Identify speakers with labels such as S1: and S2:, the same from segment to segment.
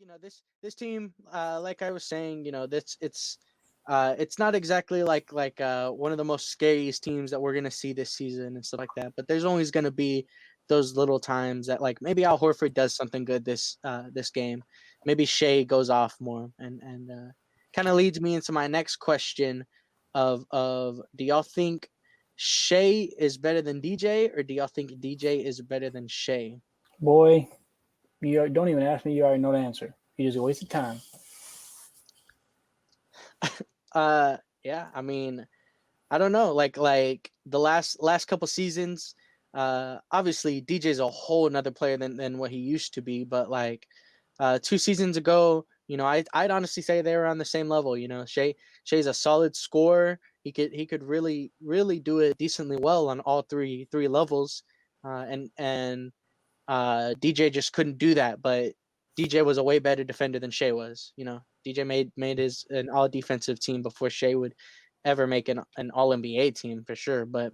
S1: like this team, like I was saying, this it's not exactly like one of the most scariest teams that we're gonna see this season and stuff like that. But there's always gonna be those little times that like maybe Al Horford does something good this game, maybe Shea goes off more, and kind of leads me into my next question of do y'all think Shea is better than DJ, or do y'all think DJ is better than Shea?
S2: Boy, don't even ask me. You already know the answer. You just wasted time.
S1: Yeah, I mean, I don't know, like the last couple seasons, obviously DJ's a whole another player than what he used to be, but like 2 seasons ago, I'd honestly say they were on the same level. Shay's a solid scorer. He could really do it decently well on all three levels, and DJ just couldn't do that. But DJ was a way better defender than Shea was. DJ made his an all defensive team before Shea would ever make an all NBA team for sure. But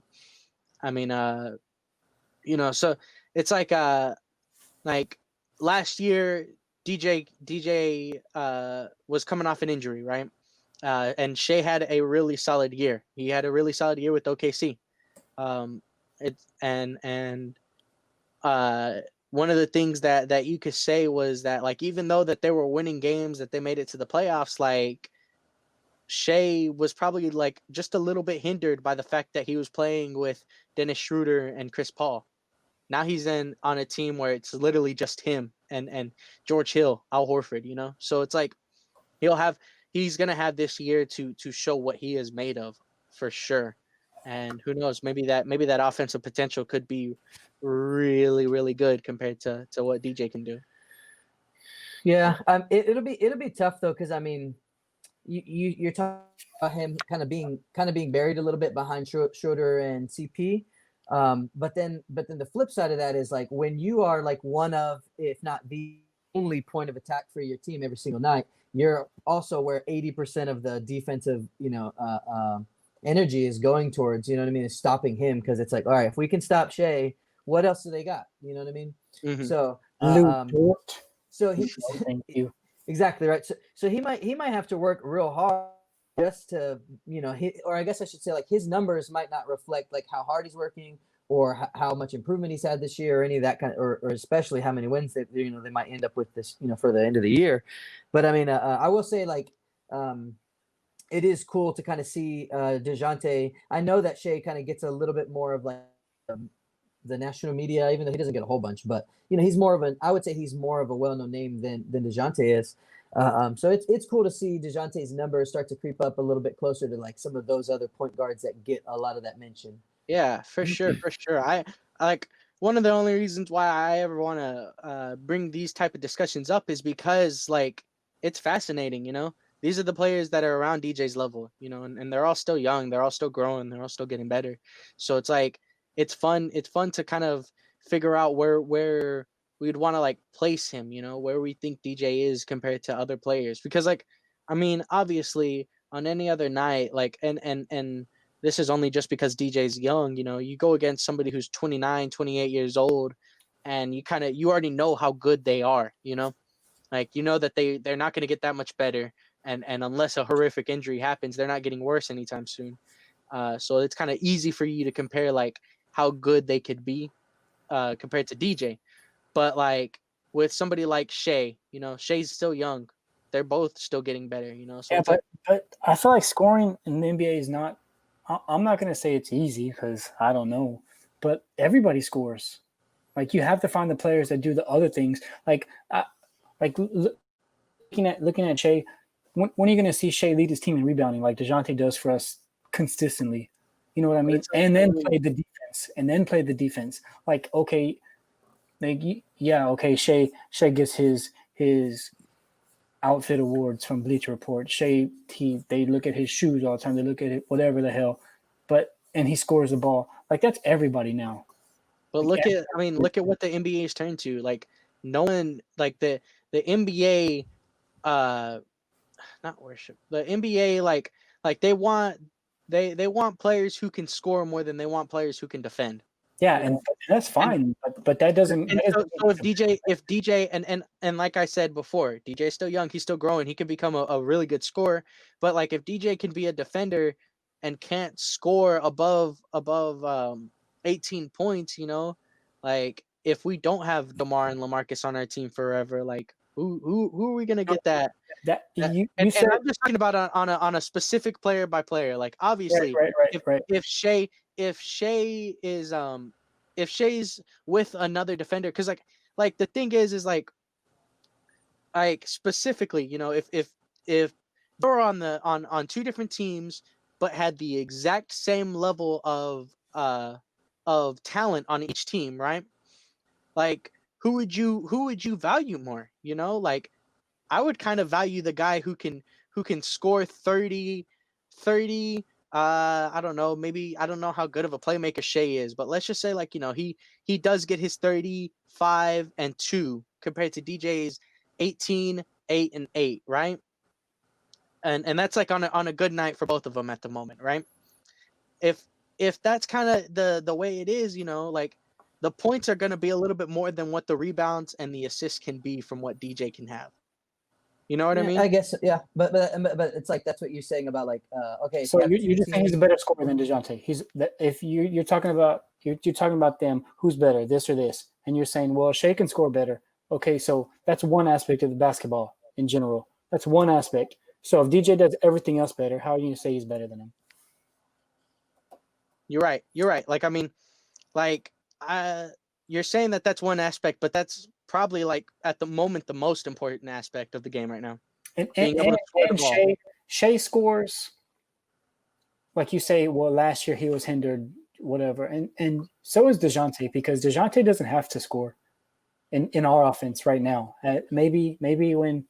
S1: I mean, so it's like last year DJ was coming off an injury, right? And Shea had a really solid year. He had a really solid year with OKC. It's and one of the things that you could say was that like even though that they were winning games, that they made it to the playoffs, like Shea was probably like just a little bit hindered by the fact that he was playing with Dennis Schroeder and Chris Paul. Now he's on a team where it's literally just him and George Hill, Al Horford, So it's like he's gonna have this year to show what he is made of for sure. And who knows, maybe that offensive potential could be really, really good compared to what DJ can do.
S3: Yeah, it'll be tough though, because I mean, you're talking about him kind of being buried a little bit behind Schroeder and CP. But then the flip side of that is like when you are like one of, if not the only point of attack for your team every single night, you're also where 80% of the defensive, energy is going towards, is stopping him, because it's like, all right, if we can stop Shea, what else do they got? You know what I mean?
S1: Mm-hmm.
S3: So,
S2: Thank you.
S3: Exactly right. So he might have to work real hard just to, or I guess I should say like his numbers might not reflect like how hard he's working or how much improvement he's had this year or any of that kind of, or especially how many wins that, they might end up with this, for the end of the year. But I mean, I will say like, it is cool to kind of see DeJounte. I know that Shea kind of gets a little bit more of like the national media, even though he doesn't get a whole bunch, but he's more of I would say he's more of a well-known name than DeJounte is. So it's cool to see DeJounte's numbers start to creep up a little bit closer to like some of those other point guards that get a lot of that mention.
S1: Yeah, for sure. I like one of the only reasons why I ever want to bring these type of discussions up is because like it's fascinating. These are the players that are around DJ's level, and they're all still young, they're all still growing, they're all still getting better. So it's like it's fun to kind of figure out where we'd want to like place him, where we think DJ is compared to other players. Because like, I mean, obviously on any other night, like, and this is only just because DJ's young, you go against somebody who's 29, 28 years old, and you already know how good they are, like, that they're not going to get that much better. And unless a horrific injury happens, they're not getting worse anytime soon. So it's kind of easy for you to compare like how good they could be compared to DJ. But like with somebody like Shea, Shea's still young. They're both still getting better, So
S2: yeah, but I feel like scoring in the NBA is not. I'm not going to say it's easy because I don't know, but everybody scores. Like you have to find the players that do the other things. Like looking at Shea. When are you going to see Shea lead his team in rebounding like DeJounte does for us consistently? You know what I mean? And then play the defense. Like, okay, okay, Shea gets his outfit awards from Bleacher Report. Shea, they look at his shoes all the time. They look at it, whatever the hell. And he scores the ball. Like, that's everybody now.
S1: But look at what the NBA's turned to. Like, no one, like the NBA, not worship. The NBA, like they want players who can score more than they want players who can defend.
S2: Yeah, and that's fine, but that doesn't.
S1: And so if DJ and like I said before, DJ is still young, he's still growing, he can become a really good scorer. But like if DJ can be a defender and can't score above 18 points, like if we don't have DeMar and LaMarcus on our team forever, like who are we gonna get that?
S2: You
S1: And
S2: said
S1: I'm just talking about on a specific player by player. Like obviously,
S2: right.
S1: if Shai is if Shai's with another defender, because like the thing is like specifically, if you're on two different teams but had the exact same level of talent on each team, right? Like who would you value more? Like I would kind of value the guy who can score 30. I don't know, maybe I don't know how good of a playmaker Shai is, but let's just say like, he does get his 35 and 2 compared to DJ's 18, 8 and 8, right? And that's like on a good night for both of them at the moment, right? If that's kind of the way it is, like the points are going to be a little bit more than what the rebounds and the assists can be from what DJ can have. You know what I mean?
S3: I guess, yeah, but it's like that's what you're saying about like okay.
S2: So you're just saying he's a better scorer than DeJounte. If you're talking about them, who's better, this or this, and you're saying, well, Shai can score better. Okay, so that's one aspect of the basketball in general. That's one aspect. So if DJ does everything else better, how are you gonna say he's better than him?
S1: You're right. Like I mean, like you're saying that that's one aspect, but that's probably like at the moment the most important aspect of the game right now.
S2: And Shai scores, like you say, well, last year he was hindered, whatever. And so is DeJounte, because DeJounte doesn't have to score in our offense right now. Maybe when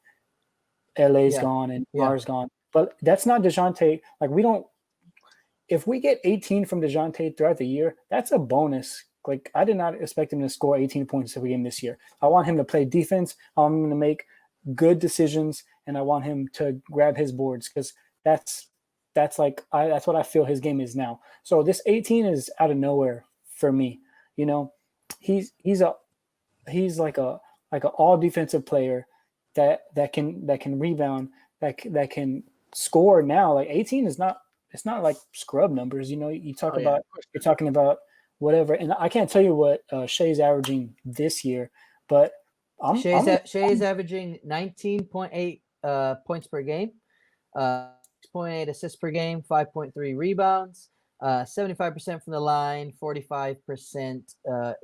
S2: LA's gone and R's gone. But that's not DeJounte. Like if we get 18 from DeJounte throughout the year, that's a bonus. Like I did not expect him to score 18 points every game this year. I want him to play defense. I want him to make good decisions, and I want him to grab his boards, because that's what I feel his game is now. So this 18 is out of nowhere for me. He's like an all defensive player that can rebound, that can score now. Like 18 is not, it's not like scrub numbers. You're talking about whatever, and I can't tell you what Shai's averaging this year, but
S3: Shai's averaging 19.8 points per game, 6.8 assists per game, 5.3 rebounds, 75% from the line, 45%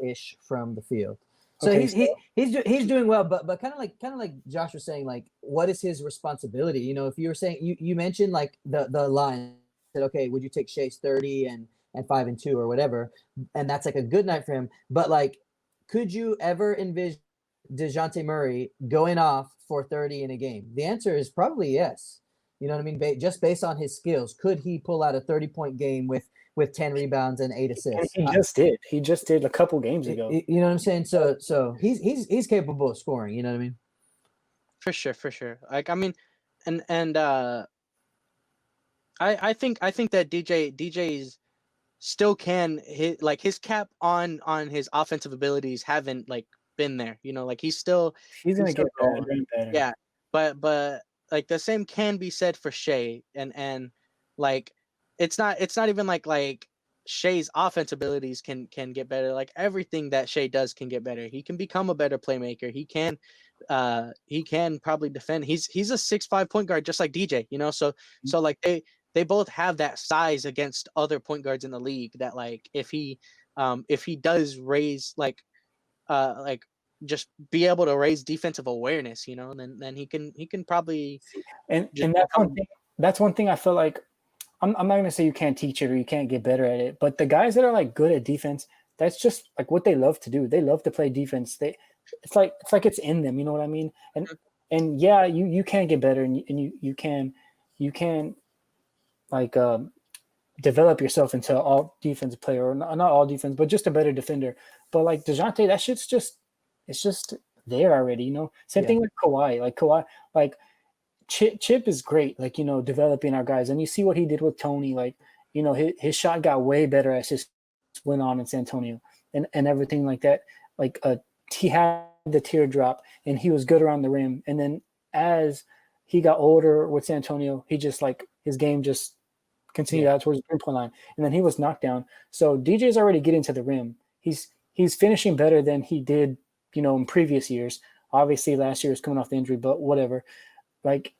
S3: ish from the field. So he's doing well, but kind of like Josh was saying, like what is his responsibility? If you were saying you mentioned like the line, said, okay, would you take Shai's 30 and 5 and 2 or whatever, and that's like a good night for him. But like, could you ever envision DeJounte Murray going off for 30 in a game? The answer is probably yes. You know what I mean? Just based on his skills, could he pull out a 30-point game with 10 rebounds and 8 assists?
S2: He just did a couple games ago.
S3: You know what I'm saying? So he's capable of scoring. You know what I mean?
S1: For sure. Like I mean, and I think that DJ's still can hit, like his cap on his offensive abilities haven't like been there. Like he's gonna
S2: get better.
S1: Yeah, but like the same can be said for Shai, and like it's not even like Shai's offense abilities can get better. Like everything that Shai does can get better. He can become a better playmaker. He can probably defend. He's a 6'5" point guard just like DJ. So like they both have that size against other point guards in the league, that like if he does raise like just be able to raise defensive awareness, then he can probably,
S2: and that's one thing I feel like I'm not gonna say you can't teach it or you can't get better at it, but the guys that are like good at defense, that's just like what they love to do. They love to play defense. It's like it's in them, you know what I mean? And yeah, you can get better, and you can like develop yourself into an all defense player, or not all defense, but just a better defender. But like DeJounte, that shit's just there already, Same thing with Kawhi. Like Chip is great, like, developing our guys. And you see what he did with Tony. Like, his shot got way better as his went on in San Antonio. and everything like that. Like he had the teardrop and he was good around the rim. And then as he got older with San Antonio, he just like his game just continued out towards the 3-point line, and then he was knocked down. So DJ's already getting to the rim. He's finishing better than he did, in previous years. Obviously, last year was coming off the injury, but whatever. Like,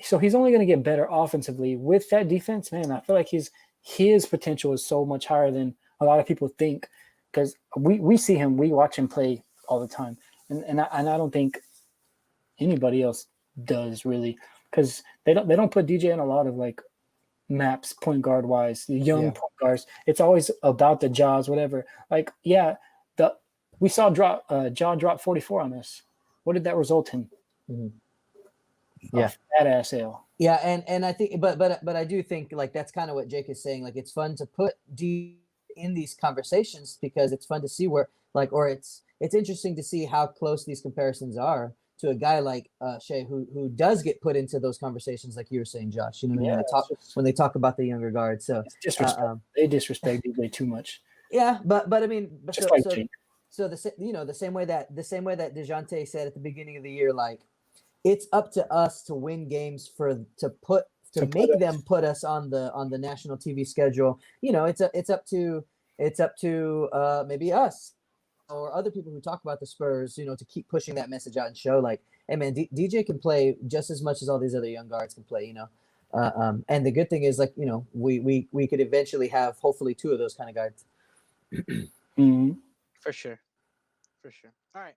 S2: so he's only going to get better offensively with that defense. Man, I feel like his potential is so much higher than a lot of people think, because we see him, we watch him play all the time, and I don't think anybody else does really, because they don't put DJ in a lot of like maps point guard wise, the young point guards. It's always about the jaws, whatever. Like, we saw jaw drop 44 on us. What did that result in?
S3: Yeah,
S2: fat ass L.
S3: Yeah, and I think, but I do think like that's kind of what Jake is saying. Like, it's fun to put D in these conversations because it's fun to see where like, or it's interesting to see how close these comparisons are to a guy like Shai, who does get put into those conversations, like you were saying, Josh. You know what I mean? When they talk about the younger guard. So
S2: it's disrespect. They disrespect DJ too much.
S3: Yeah, but I mean, so the same way that DeJounte said at the beginning of the year, like, it's up to us to win games to make them put us on the national TV schedule. It's up to maybe us or other people who talk about the Spurs, to keep pushing that message out and show like, hey man, DJ can play just as much as all these other young guards can play, and the good thing is like, we could eventually have hopefully 2 of those kind of guards.
S2: Mm-hmm.
S1: For sure. All right.